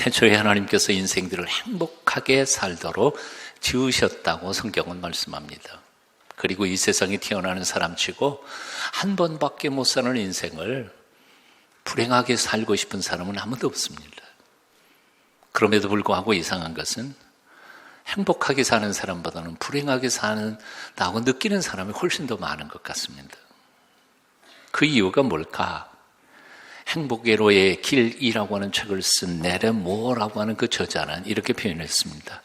태초에 하나님께서 인생들을 행복하게 살도록 지으셨다고 성경은 말씀합니다. 그리고 이 세상에 태어나는 사람치고 한 번밖에 못 사는 인생을 불행하게 살고 싶은 사람은 아무도 없습니다. 그럼에도 불구하고 이상한 것은 행복하게 사는 사람보다는 불행하게 산다고 느끼는 사람이 훨씬 더 많은 것 같습니다. 그 이유가 뭘까? 행복회로의 길이라고 하는 책을 쓴 네레 모어라고 하는 그 저자는 이렇게 표현했습니다.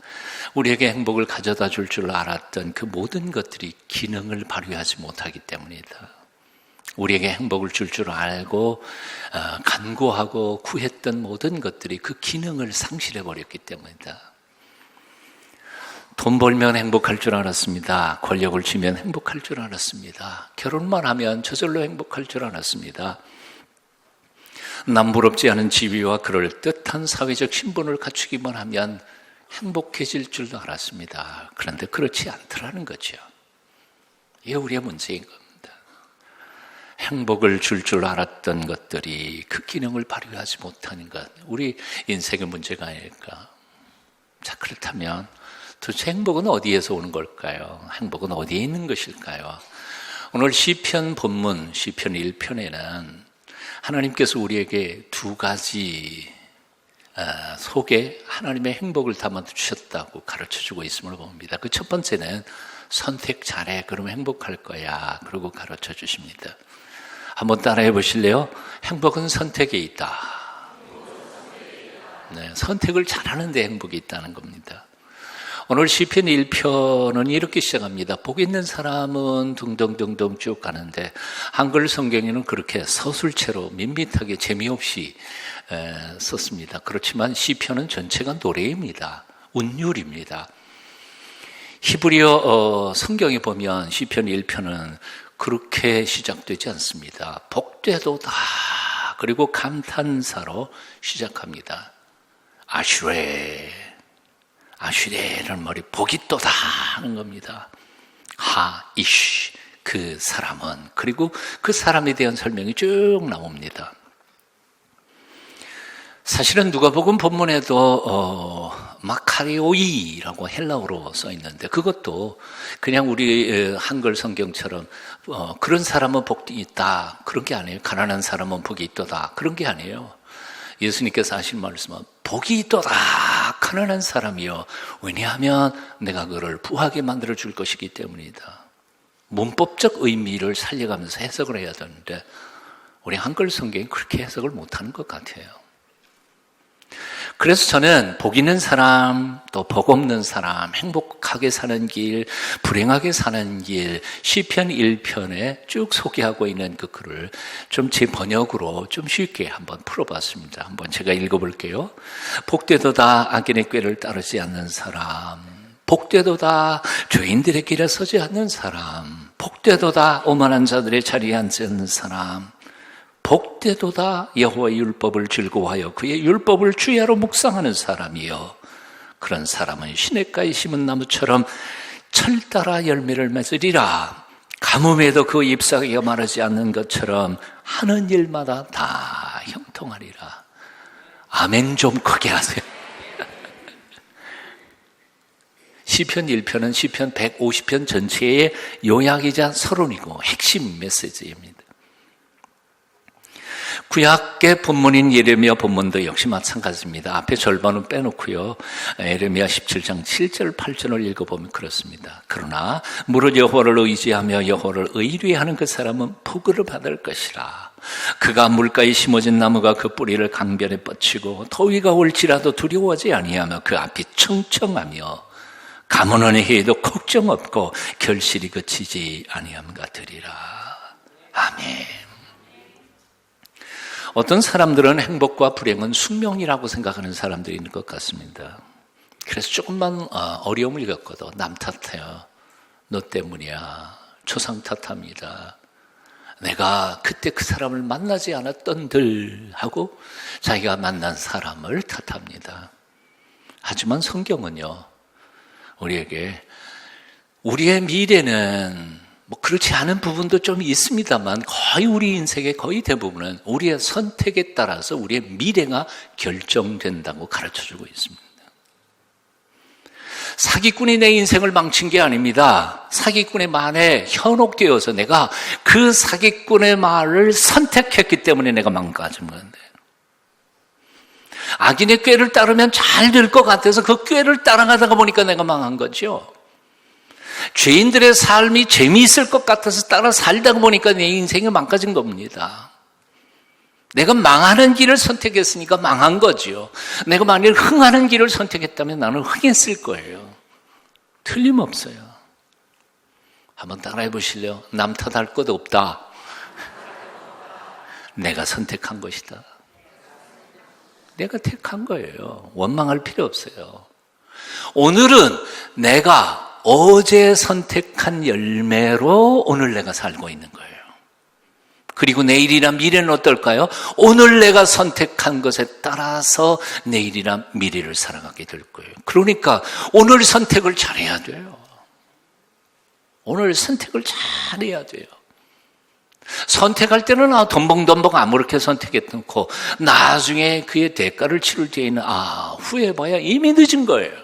우리에게 행복을 가져다 줄 줄 알았던 그 모든 것들이 기능을 발휘하지 못하기 때문이다. 우리에게 행복을 줄 줄 알고 간구하고 구했던 모든 것들이 그 기능을 상실해버렸기 때문이다. 돈 벌면 행복할 줄 알았습니다. 권력을 쥐면 행복할 줄 알았습니다. 결혼만 하면 저절로 행복할 줄 알았습니다. 남부럽지 않은 지위와 그럴듯한 사회적 신분을 갖추기만 하면 행복해질 줄도 알았습니다. 그런데 그렇지 않더라는 거죠. 이게 우리의 문제인 겁니다. 행복을 줄 알았던 것들이 그 기능을 발휘하지 못하는 것, 우리 인생의 문제가 아닐까. 자, 그렇다면 도대체 행복은 어디에서 오는 걸까요? 행복은 어디에 있는 것일까요? 오늘 시편 본문, 시편 1편에는 하나님께서 우리에게 두 가지 속에 하나님의 행복을 담아주셨다고 가르쳐주고 있음을 봅니다. 그 첫 번째는 선택 잘해, 그러면 행복할 거야, 그러고 가르쳐 주십니다. 한번 따라해 보실래요? 행복은 선택에 있다. 네, 선택을 잘하는데 행복이 있다는 겁니다. 오늘 시편 1편은 이렇게 시작합니다. 복 있는 사람은 둥둥둥둥 쭉 가는데 한글 성경에는 그렇게 서술체로 밋밋하게 재미없이 썼습니다. 그렇지만 시편은 전체가 노래입니다. 운율입니다. 히브리어 성경에 보면 시편 1편은 그렇게 시작되지 않습니다. 복되도다, 그리고 감탄사로 시작합니다. 아슈레라는 말이 복이 또다 하는 겁니다. 이쉬, 그 사람은, 그리고 그 사람에 대한 설명이 쭉 나옵니다. 사실은 누가복음 본문에도 마카리오이라고 헬라어로 써 있는데 그것도 그냥 우리 한글 성경처럼 그런 사람은 복이 있다, 그런 게 아니에요. 가난한 사람은 복이 있도다, 그런 게 아니에요. 예수님께서 하신 말씀은 복이 있도다, 가난한 사람이요. 왜냐하면 내가 그를 부하게 만들어 줄 것이기 때문이다. 문법적 의미를 살려가면서 해석을 해야 되는데 우리 한글 성경이 그렇게 해석을 못하는 것 같아요. 그래서 저는 복 있는 사람, 또 복 없는 사람, 행복하게 사는 길, 불행하게 사는 길, 시편 1편에 쭉 소개하고 있는 그 글을 좀 제 번역으로 좀 쉽게 한번 풀어봤습니다. 한번 제가 읽어볼게요. 복되도다 악인의 꾀를 따르지 않는 사람, 복되도다 죄인들의 길에 서지 않는 사람, 복되도다 오만한 자들의 자리에 앉지 않는 사람, 복되도다 여호와의 율법을 즐거워하여 그의 율법을 주야로 묵상하는 사람이요. 그런 사람은 시냇가에 심은 나무처럼 철따라 열매를 맺으리라. 가뭄에도 그 잎사귀가 마르지 않는 것처럼 하는 일마다 다 형통하리라. 아멘 좀 크게 하세요. 시편 1편은 시편 150편 전체의 요약이자 서론이고 핵심 메시지입니다. 구약의 본문인 예레미야 본문도 역시 마찬가지입니다. 앞에 절반은 빼놓고요. 예레미야 17장 7절 8절을 읽어보면 그렇습니다. 그러나 무릇 여호와를 의지하며 여호와를 의뢰하는 그 사람은 복을 받을 것이라. 그가 물가에 심어진 나무가 그 뿌리를 강변에 뻗치고 더위가 올지라도 두려워하지 아니하며 그 앞이 청청하며 가뭄은 해에도 걱정 없고 결실이 그치지 아니함 같으리라. 아멘. 어떤 사람들은 행복과 불행은 숙명이라고 생각하는 사람들이 있는 것 같습니다. 그래서 조금만 어려움을 겪어도 남 탓해요. 너 때문이야. 조상 탓합니다. 내가 그때 그 사람을 만나지 않았던들 하고 자기가 만난 사람을 탓합니다. 하지만 성경은요, 우리에게 우리의 미래는 뭐 그렇지 않은 부분도 좀 있습니다만 거의 우리 인생의 거의 대부분은 우리의 선택에 따라서 우리의 미래가 결정된다고 가르쳐주고 있습니다. 사기꾼이 내 인생을 망친 게 아닙니다. 사기꾼의 말에 현혹되어서 내가 그 사기꾼의 말을 선택했기 때문에 내가 망가진 건데, 악인의 꾀를 따르면 잘 될 것 같아서 그 꾀를 따라가다가 보니까 내가 망한 거죠. 죄인들의 삶이 재미있을 것 같아서 따라 살다가 보니까 내 인생이 망가진 겁니다. 내가 망하는 길을 선택했으니까 망한 거죠. 내가 만일 흥하는 길을 선택했다면 나는 흥했을 거예요. 틀림없어요. 한번 따라해 보실래요? 남 탓할 것 없다. 내가 선택한 것이다. 내가 택한 거예요. 원망할 필요 없어요. 오늘은 내가 어제 선택한 열매로 오늘 내가 살고 있는 거예요. 그리고 내일이나 미래는 어떨까요? 오늘 내가 선택한 것에 따라서 내일이나 미래를 살아가게 될 거예요. 그러니까 오늘 선택을 잘해야 돼요. 오늘 선택을 잘해야 돼요. 선택할 때는 덤벙덤벙 아무렇게 선택했고 나중에 그의 대가를 치를 때에는 후회해봐야 이미 늦은 거예요.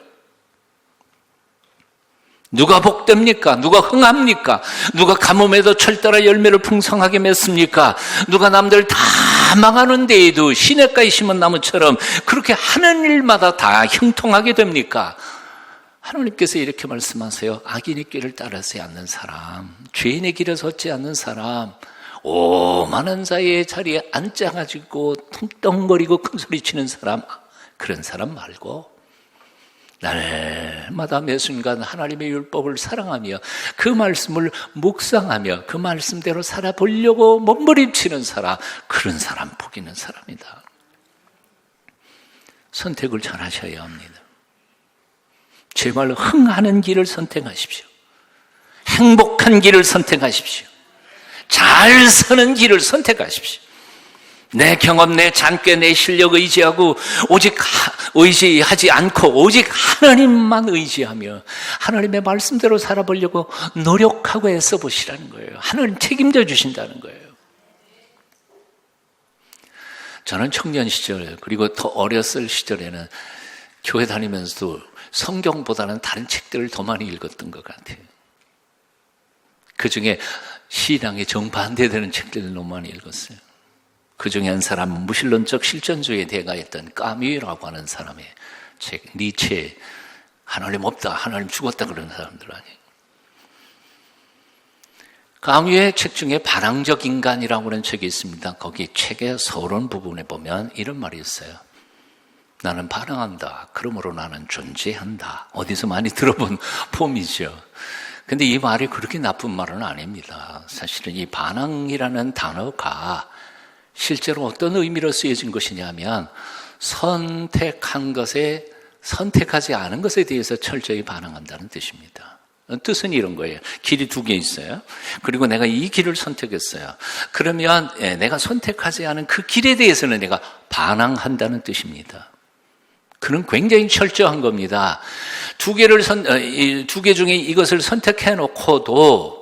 누가 복됩니까? 누가 흥합니까? 누가 가뭄에도 철따라 열매를 풍성하게 맺습니까? 누가 남들 다 망하는 데에도 시냇가에 심은 나무처럼 그렇게 하는 일마다 다 형통하게 됩니까? 하나님께서 이렇게 말씀하세요. 악인의 길을 따르지 않는 사람, 죄인의 길에 섰지 않는 사람, 오만한 자의 자리에 앉아가지고 퉁덩거리고 큰소리치는 사람, 그런 사람 말고 날마다 매 순간 하나님의 율법을 사랑하며 그 말씀을 묵상하며 그 말씀대로 살아보려고 몸부림치는 사람, 그런 사람 복 있는 사람이다. 선택을 잘 하셔야 합니다. 제발 흥하는 길을 선택하십시오. 행복한 길을 선택하십시오. 잘 서는 길을 선택하십시오. 내 경험, 내 잔꾀, 내 실력 의지하고 오직 의지하지 않고 오직 하나님만 의지하며 하나님의 말씀대로 살아보려고 노력하고 애써 보시라는 거예요. 하나님 책임져 주신다는 거예요. 저는 청년 시절 그리고 더 어렸을 시절에는 교회 다니면서도 성경보다는 다른 책들을 더 많이 읽었던 것 같아요. 그중에 신앙에 정반대되는 책들을 너무 많이 읽었어요. 그 중에 한 사람은 무신론적 실존주의에 대가했던 까뮤라고 하는 사람의 책, 니체, 하나님 없다, 하나님 죽었다 그런 사람들 아니에요. 까뮤의 책 중에 반항적 인간이라고 하는 책이 있습니다. 거기 책의 서론 부분에 보면 이런 말이 있어요. 나는 반항한다. 그러므로 나는 존재한다. 어디서 많이 들어본 폼이죠. 근데 이 말이 그렇게 나쁜 말은 아닙니다. 사실은 이 반항이라는 단어가 실제로 어떤 의미로 쓰여진 것이냐면 선택한 것에 선택하지 않은 것에 대해서 철저히 반항한다는 뜻입니다. 뜻은 이런 거예요. 길이 두 개 있어요. 그리고 내가 이 길을 선택했어요. 그러면 내가 선택하지 않은 그 길에 대해서는 내가 반항한다는 뜻입니다. 그는 굉장히 철저한 겁니다. 두 개 중에 이것을 선택해 놓고도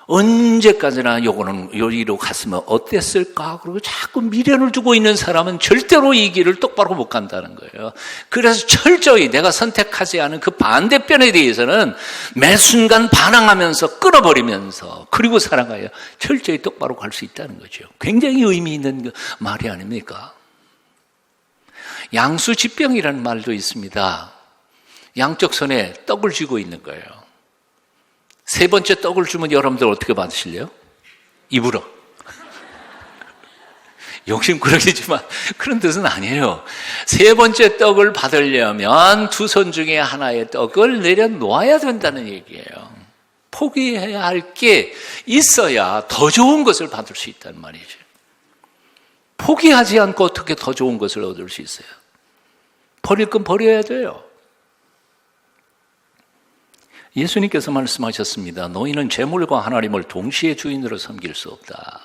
언제까지나 요거는 여기로 갔으면 어땠을까? 그리고 자꾸 미련을 두고 있는 사람은 절대로 이 길을 똑바로 못 간다는 거예요. 그래서 철저히 내가 선택하지 않은 그 반대편에 대해서는 매 순간 반항하면서 끌어버리면서 그리고 살아가야 철저히 똑바로 갈 수 있다는 거죠. 굉장히 의미 있는 말이 아닙니까? 양수지병이라는 말도 있습니다. 양쪽 손에 떡을 쥐고 있는 거예요. 세 번째 떡을 주면 여러분들 어떻게 받으실래요? 입으로. 욕심꾸러기지만 그런 뜻은 아니에요. 세 번째 떡을 받으려면 두 손 중에 하나의 떡을 내려놓아야 된다는 얘기예요. 포기해야 할 게 있어야 더 좋은 것을 받을 수 있다는 말이죠. 포기하지 않고 어떻게 더 좋은 것을 얻을 수 있어요? 버릴 건 버려야 돼요. 예수님께서 말씀하셨습니다. 너희는 재물과 하나님을 동시에 주인으로 섬길 수 없다.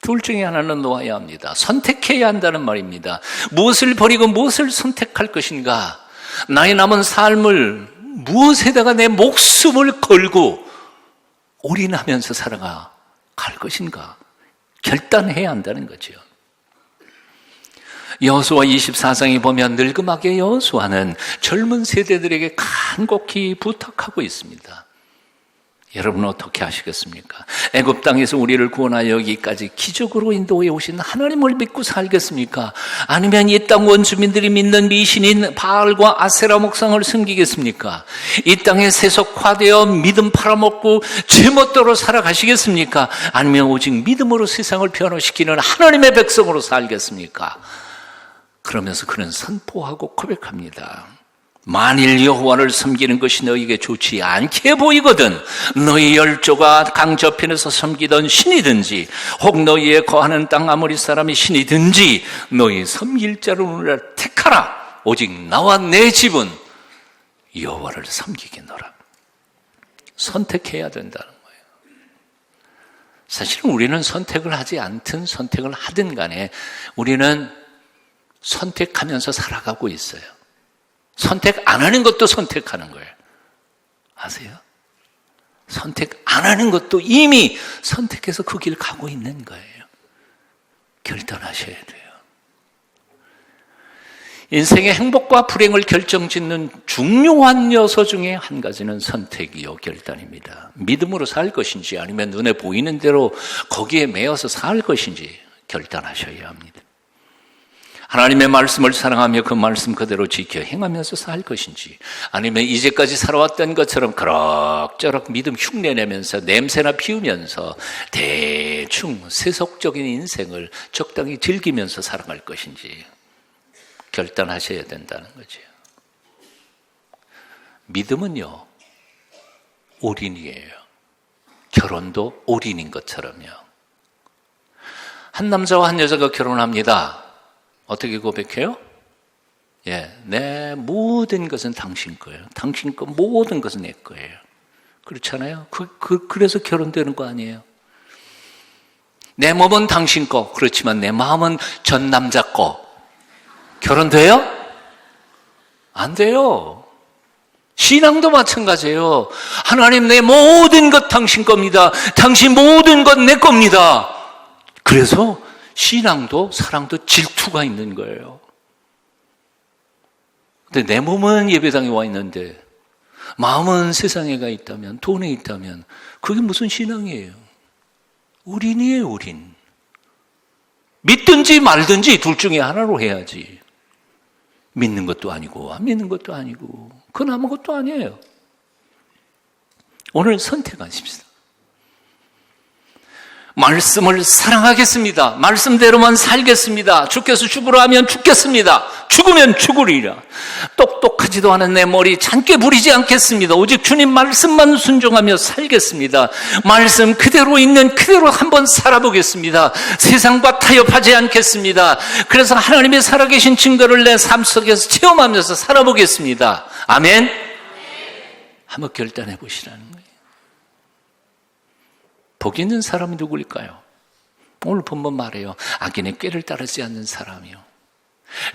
둘 중에 하나는 놓아야 합니다. 선택해야 한다는 말입니다. 무엇을 버리고 무엇을 선택할 것인가? 나의 남은 삶을 무엇에다가 내 목숨을 걸고 올인하면서 살아갈 것인가 결단해야 한다는 거죠. 여호수아 24장에 보면 늙음하게 여호수아는 젊은 세대들에게 간곡히 부탁하고 있습니다. 여러분 어떻게 하시겠습니까? 애굽 땅에서 우리를 구원하여 여기까지 기적으로 인도해 오신 하나님을 믿고 살겠습니까? 아니면 이 땅 원주민들이 믿는 미신인 바알과 아세라 목상을 섬기겠습니까? 이 땅에 세속화되어 믿음 팔아먹고 제멋대로 살아가시겠습니까? 아니면 오직 믿음으로 세상을 변화시키는 하나님의 백성으로 살겠습니까? 그러면서 그는 선포하고 고백합니다. 만일 여호와를 섬기는 것이 너희에게 좋지 않게 보이거든 너희 열조가 강저편에서 섬기던 신이든지 혹 너희의 거하는 땅 아모리 사람이 신이든지 너희 섬길 자를 오늘 택하라. 오직 나와 내 집은 여호와를 섬기겠노라. 선택해야 된다는 거예요. 사실은 우리는 선택을 하지 않든 선택을 하든 간에 우리는 선택하면서 살아가고 있어요. 선택 안 하는 것도 선택하는 거예요. 아세요? 선택 안 하는 것도 이미 선택해서 그 길 가고 있는 거예요. 결단하셔야 돼요. 인생의 행복과 불행을 결정짓는 중요한 요소 중에 한 가지는 선택이요, 결단입니다. 믿음으로 살 것인지 아니면 눈에 보이는 대로 거기에 매여서 살 것인지 결단하셔야 합니다. 하나님의 말씀을 사랑하며 그 말씀 그대로 지켜 행하면서 살 것인지 아니면 이제까지 살아왔던 것처럼 그럭저럭 믿음 흉내내면서 냄새나 피우면서 대충 세속적인 인생을 적당히 즐기면서 살아갈 것인지 결단하셔야 된다는 거죠. 믿음은요, 올인이에요. 결혼도 올인인 것처럼요. 한 남자와 한 여자가 결혼합니다. 어떻게 고백해요? 내 모든 것은 당신 거예요. 당신 거 모든 것은 내 거예요. 그렇잖아요? 그래서 결혼되는 거 아니에요? 내 몸은 당신 거. 그렇지만 내 마음은 전 남자 거. 결혼돼요? 안 돼요. 신앙도 마찬가지예요. 하나님 내 모든 것 당신 겁니다. 당신 모든 것 내 겁니다. 그래서 신앙도 사랑도 질투가 있는 거예요. 근데 내 몸은 예배당에 와 있는데 마음은 세상에 가 있다면, 돈에 있다면 그게 무슨 신앙이에요? 올인이에요, 올인. 믿든지 말든지 둘 중에 하나로 해야지. 믿는 것도 아니고 안 믿는 것도 아니고 그건 아무것도 아니에요. 오늘 선택하십시다. 말씀을 사랑하겠습니다. 말씀대로만 살겠습니다. 주께서 죽으라 하면 죽겠습니다. 죽으면 죽으리라. 똑똑하지도 않은 내 머리 잔꾀 부리지 않겠습니다. 오직 주님 말씀만 순종하며 살겠습니다. 말씀 그대로 있는 그대로 한번 살아보겠습니다. 세상과 타협하지 않겠습니다. 그래서 하나님의 살아계신 증거를 내 삶 속에서 체험하면서 살아보겠습니다. 아멘? 한번 결단해 보시라는 거예요. 복 있는 사람이 누구일까요? 오늘 본문 말해요. 악인의 꾀를 따르지 않는 사람이요,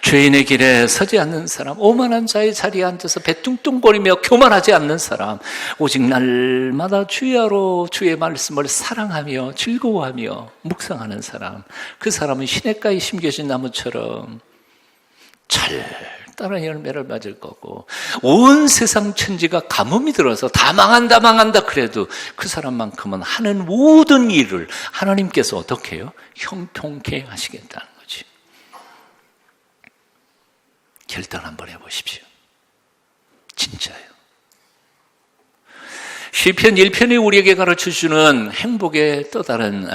죄인의 길에 서지 않는 사람, 오만한 자의 자리에 앉아서 배뚱뚱거리며 교만하지 않는 사람, 오직 날마다 주야로 주의 말씀을 사랑하며 즐거워하며 묵상하는 사람, 그 사람은 시냇가에 심겨진 나무처럼 잘 따라 열매를 맺을 거고, 온 세상 천지가 가뭄이 들어서 다 망한다 그래도 그 사람만큼은 하는 모든 일을 하나님께서 어떻게 해요? 형통케 하시겠다는 거지. 결단 한번 해보십시오. 진짜예요. 시편 1편이 우리에게 가르쳐주는 행복의 또 다른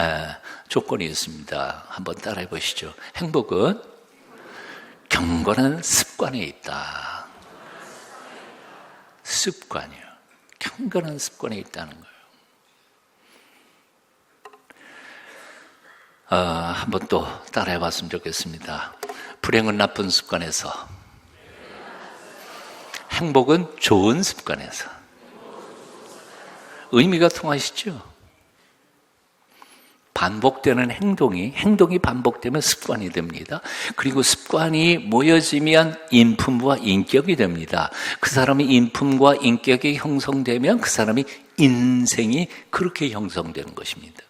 조건이 있습니다. 한번 따라해 보시죠. 행복은 경건한 습관에 있다. 습관이요. 경건한 습관에 있다는 거예요. 한번 또 따라해 봤으면 좋겠습니다. 불행은 나쁜 습관에서, 행복은 좋은 습관에서. 의미가 통하시죠? 반복되는 행동이 반복되면 습관이 됩니다. 그리고 습관이 모여지면 인품과 인격이 됩니다. 그 사람의 인품과 인격이 형성되면 그 사람의 인생이 그렇게 형성되는 것입니다.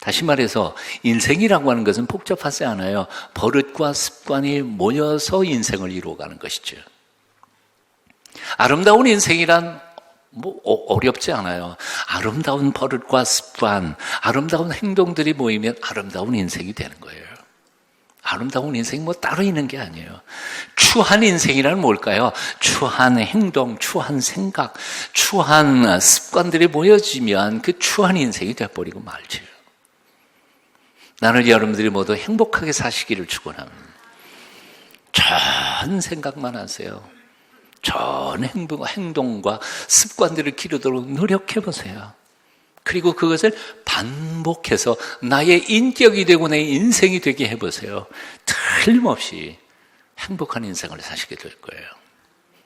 다시 말해서 인생이라고 하는 것은 복잡하지 않아요. 버릇과 습관이 모여서 인생을 이루어가는 것이죠. 아름다운 인생이란 어렵지 않아요. 아름다운 버릇과 습관, 아름다운 행동들이 모이면 아름다운 인생이 되는 거예요. 아름다운 인생이 따로 있는 게 아니에요. 추한 인생이란 뭘까요? 추한 행동, 추한 생각, 추한 습관들이 모여지면 그 추한 인생이 돼버리고 말죠. 나는 여러분들이 모두 행복하게 사시기를 축원합니다. 좋은 생각만 하세요. 좋은 행동과 습관들을 기르도록 노력해보세요. 그리고 그것을 반복해서 나의 인격이 되고 내 인생이 되게 해보세요. 틀림없이 행복한 인생을 사시게 될 거예요.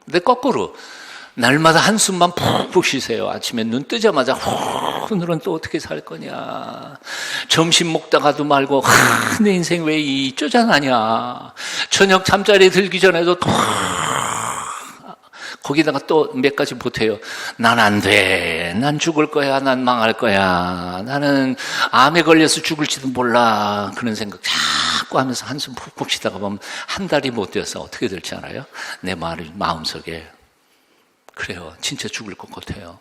근데 거꾸로 날마다 한숨만 푹푹 쉬세요. 아침에 눈 뜨자마자 오늘은 또 어떻게 살 거냐. 점심 먹다가도 말고 내 인생 왜 이 쪼잔하냐. 저녁 잠자리에 들기 전에도 거기다가 또 몇 가지 보태요. 난 안 돼. 난 죽을 거야. 난 망할 거야. 나는 암에 걸려서 죽을지도 몰라. 그런 생각 자꾸 하면서 한숨 푹푹 쉬다가 보면 한 달이 못 되어서 어떻게 될지 알아요? 내 마음속에 그래요. 진짜 죽을 것 같아요.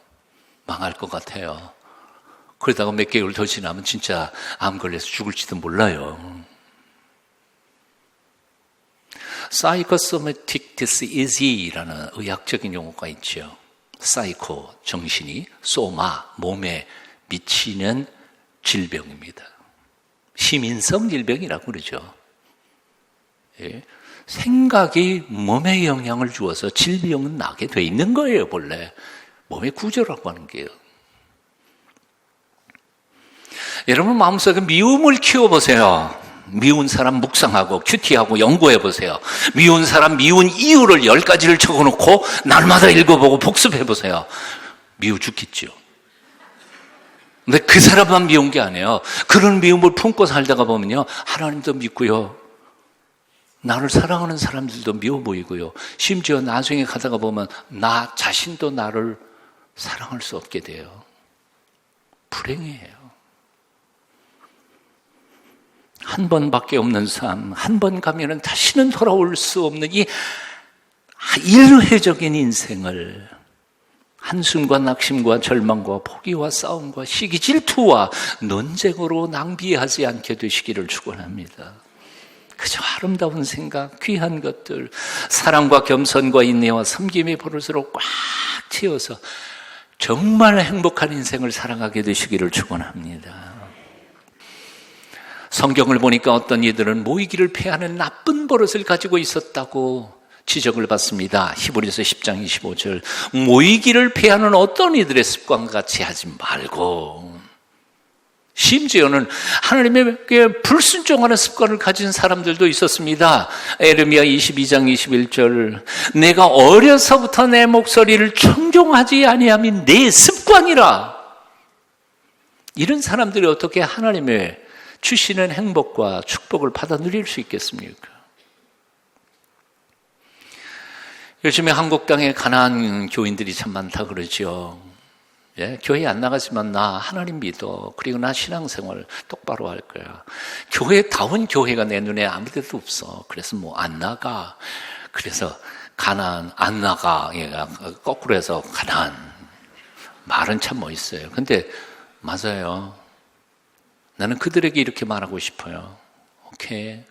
망할 것 같아요. 그러다가 몇 개월 더 지나면 진짜 암 걸려서 죽을지도 몰라요. Psychosomatic disease라는 의학적인 용어가 있죠. 사이코, 정신이, 소마, 몸에 미치는 질병입니다. 시민성 질병이라고 그러죠. 예. 생각이 몸에 영향을 주어서 질병은 나게 돼 있는 거예요, 본래. 몸의 구조라고 하는 게요. 여러분 마음속에 미움을 키워보세요. 미운 사람 묵상하고 큐티하고 연구해보세요. 미운 사람 미운 이유를 10가지를 적어놓고 날마다 읽어보고 복습해보세요. 미워 죽겠죠. 근데 그 사람만 미운 게 아니에요. 그런 미움을 품고 살다가 보면요, 하나님도 믿고요, 나를 사랑하는 사람들도 미워 보이고요, 심지어 나중에 가다가 보면 나 자신도 나를 사랑할 수 없게 돼요. 불행해요. 한 번밖에 없는 삶, 한 번 가면은 다시는 돌아올 수 없는 이 일회적인 인생을 한숨과 낙심과 절망과 포기와 싸움과 시기 질투와 논쟁으로 낭비하지 않게 되시기를 축원합니다. 그저 아름다운 생각, 귀한 것들, 사랑과 겸손과 인내와 섬김의 버릇으로 꽉 채워서 정말 행복한 인생을 살아가게 되시기를 축원합니다. 성경을 보니까 어떤 이들은 모이기를 패하는 나쁜 버릇을 가지고 있었다고 지적을 받습니다. 히브리서 10장 25절, 모이기를 패하는 어떤 이들의 습관과 같이 하지 말고, 심지어는 하나님에게 불순종하는 습관을 가진 사람들도 있었습니다. 에레미야 22장 21절, 내가 어려서부터 내 목소리를 청종하지 아니함이 내 습관이라. 이런 사람들이 어떻게 하나님의 주시는 행복과 축복을 받아 누릴 수 있겠습니까? 요즘에 한국 땅에 가난한 교인들이 참 많다 그러죠. 예, 교회 안 나가지만 나 하나님 믿어. 그리고 나 신앙생활 똑바로 할 거야. 교회다운 교회가 내 눈에 아무 데도 없어. 그래서 안 나가. 그래서 가난, 안 나가. 거꾸로 해서 가난. 말은 참 멋있어요. 근데 맞아요. 나는 그들에게 이렇게 말하고 싶어요. 오케이.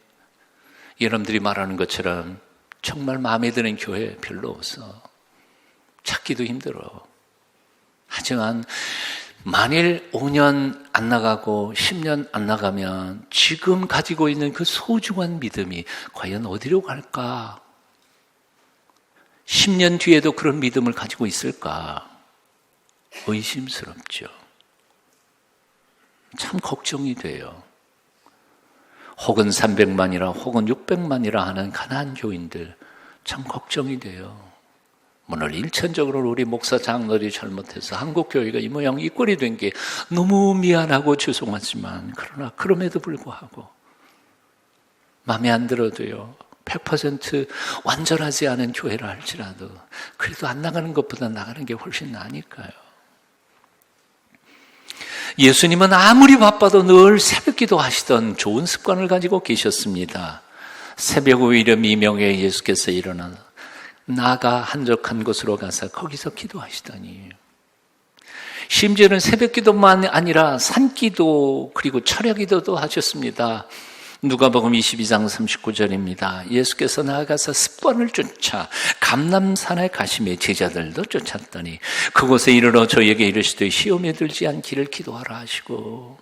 여러분들이 말하는 것처럼 정말 마음에 드는 교회 별로 없어. 찾기도 힘들어. 하지만 만일 5년 안 나가고 10년 안 나가면 지금 가지고 있는 그 소중한 믿음이 과연 어디로 갈까? 10년 뒤에도 그런 믿음을 가지고 있을까? 의심스럽죠. 참 걱정이 돼요. 혹은 300만이라 혹은 600만이라 하는 가난한 교인들 참 걱정이 돼요. 오늘 일천적으로 우리 목사 장로들이 잘못해서 한국교회가 이 모양 이 꼴이 된 게 너무 미안하고 죄송하지만, 그러나 그럼에도 불구하고 마음에 안 들어도요, 100% 완전하지 않은 교회라 할지라도 그래도 안 나가는 것보다 나가는 게 훨씬 나으니까요. 예수님은 아무리 바빠도 늘 새벽기도 하시던 좋은 습관을 가지고 계셨습니다. 새벽 오히려 미명에 예수께서 일어나 나가 한적한 곳으로 가서 거기서 기도하시더니, 심지어는 새벽기도만 아니라 산기도 그리고 철야기도도 하셨습니다. 누가복음 22장 39절입니다. 예수께서 나아가서 습관을 쫓아 감람산에 가시며 제자들도 쫓았더니 그곳에 이르러 저에게 이르시되 시험에 들지 않기를 기도하라 하시고.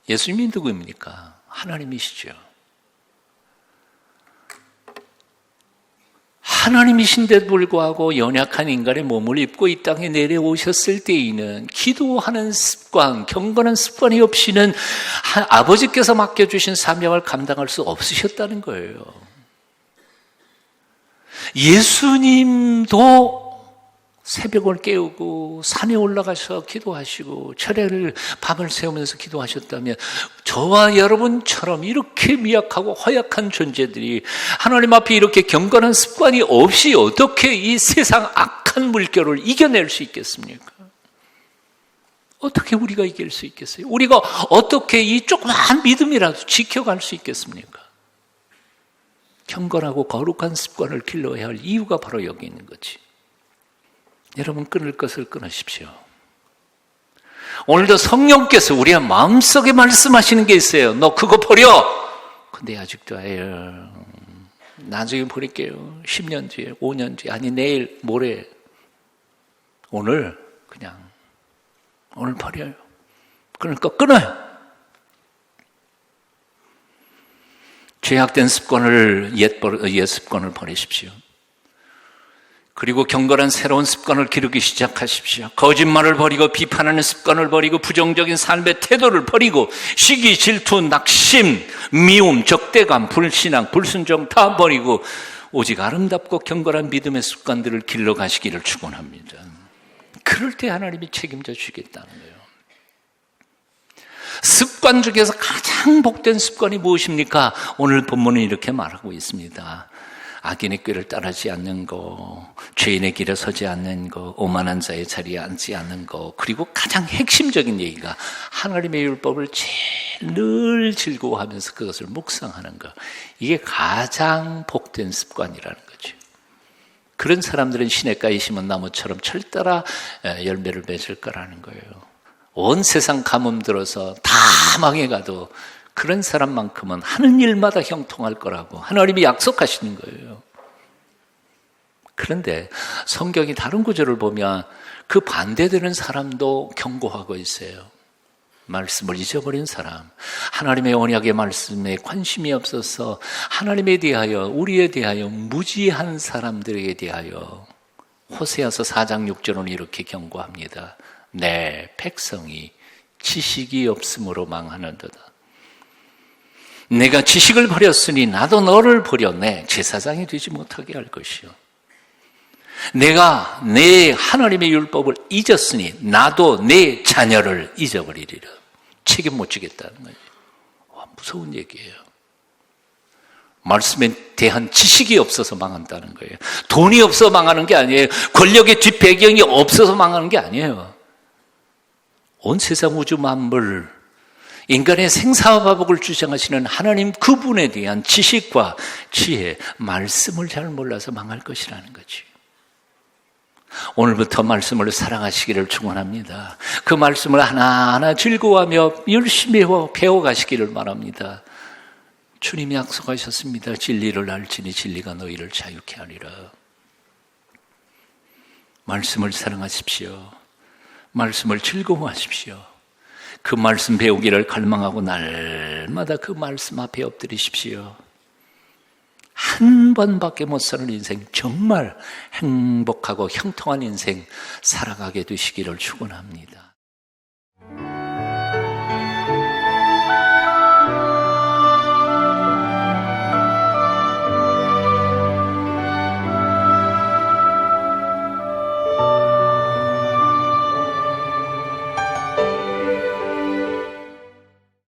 예수님이 누구입니까? 하나님이시죠. 하나님이신데도 불구하고 연약한 인간의 몸을 입고 이 땅에 내려오셨을 때에는 기도하는 습관, 경건한 습관이 없이는 아버지께서 맡겨주신 사명을 감당할 수 없으셨다는 거예요. 예수님도 새벽을 깨우고 산에 올라가서 기도하시고 철야를 밤을 새우면서 기도하셨다면 저와 여러분처럼 이렇게 미약하고 허약한 존재들이 하나님 앞에 이렇게 경건한 습관이 없이 어떻게 이 세상 악한 물결을 이겨낼 수 있겠습니까? 어떻게 우리가 이길 수 있겠어요? 우리가 어떻게 이 조그마한 믿음이라도 지켜갈 수 있겠습니까? 경건하고 거룩한 습관을 길러야 할 이유가 바로 여기 있는 거지. 여러분, 끊을 것을 끊으십시오. 오늘도 성령께서 우리의 마음속에 말씀하시는 게 있어요. 너 그거 버려! 근데 아직도 해요. 나중에 버릴게요. 10년 뒤에, 5년 뒤에, 아니 내일, 모레. 오늘 그냥 오늘 버려요. 끊을 거 끊어요. 죄악된 습관을, 옛 습관을 버리십시오. 그리고 경건한 새로운 습관을 기르기 시작하십시오. 거짓말을 버리고 비판하는 습관을 버리고 부정적인 삶의 태도를 버리고 시기, 질투, 낙심, 미움, 적대감, 불신앙, 불순종 다 버리고 오직 아름답고 경건한 믿음의 습관들을 길러가시기를 축원합니다. 그럴 때 하나님이 책임져 주시겠다는 거예요. 습관 중에서 가장 복된 습관이 무엇입니까? 오늘 본문은 이렇게 말하고 있습니다. 악인의 꾀를 따르지 않는 거, 죄인의 길에 서지 않는 거, 오만한 자의 자리에 앉지 않는 거, 그리고 가장 핵심적인 얘기가 하나님의 율법을 제일 늘 즐거워하면서 그것을 묵상하는 거. 이게 가장 복된 습관이라는 거죠. 그런 사람들은 시냇가에 심은 나무처럼 철따라 열매를 맺을 거라는 거예요. 온 세상 가뭄 들어서 다 망해가도 그런 사람만큼은 하는 일마다 형통할 거라고 하나님이 약속하시는 거예요. 그런데 성경이 다른 구절을 보면 그 반대되는 사람도 경고하고 있어요. 말씀을 잊어버린 사람, 하나님의 언약의 말씀에 관심이 없어서 하나님에 대하여, 우리에 대하여 무지한 사람들에 대하여 호세아서 4장 6절은 이렇게 경고합니다. 내 백성이 지식이 없음으로 망하는도다. 내가 지식을 버렸으니 나도 너를 버렸네. 제사장이 되지 못하게 할 것이요. 내가 내 하나님의 율법을 잊었으니 나도 내 자녀를 잊어버리리라. 책임 못 지겠다는 거예요. 와, 무서운 얘기예요. 말씀에 대한 지식이 없어서 망한다는 거예요. 돈이 없어 망하는 게 아니에요. 권력의 뒷배경이 없어서 망하는 게 아니에요. 온 세상 우주 만물, 인간의 생사화복을 주장하시는 하나님 그분에 대한 지식과 지혜, 말씀을 잘 몰라서 망할 것이라는 거지. 오늘부터 말씀을 사랑하시기를 축원합니다. 그 말씀을 하나하나 즐거워하며 열심히 배워가시기를 바랍니다. 주님이 약속하셨습니다. 진리를 알지니 진리가 너희를 자유케 하리라. 말씀을 사랑하십시오. 말씀을 즐거워하십시오. 그 말씀 배우기를 갈망하고 날마다 그 말씀 앞에 엎드리십시오. 한 번밖에 못 사는 인생, 정말 행복하고 형통한 인생 살아가게 되시기를 축원합니다.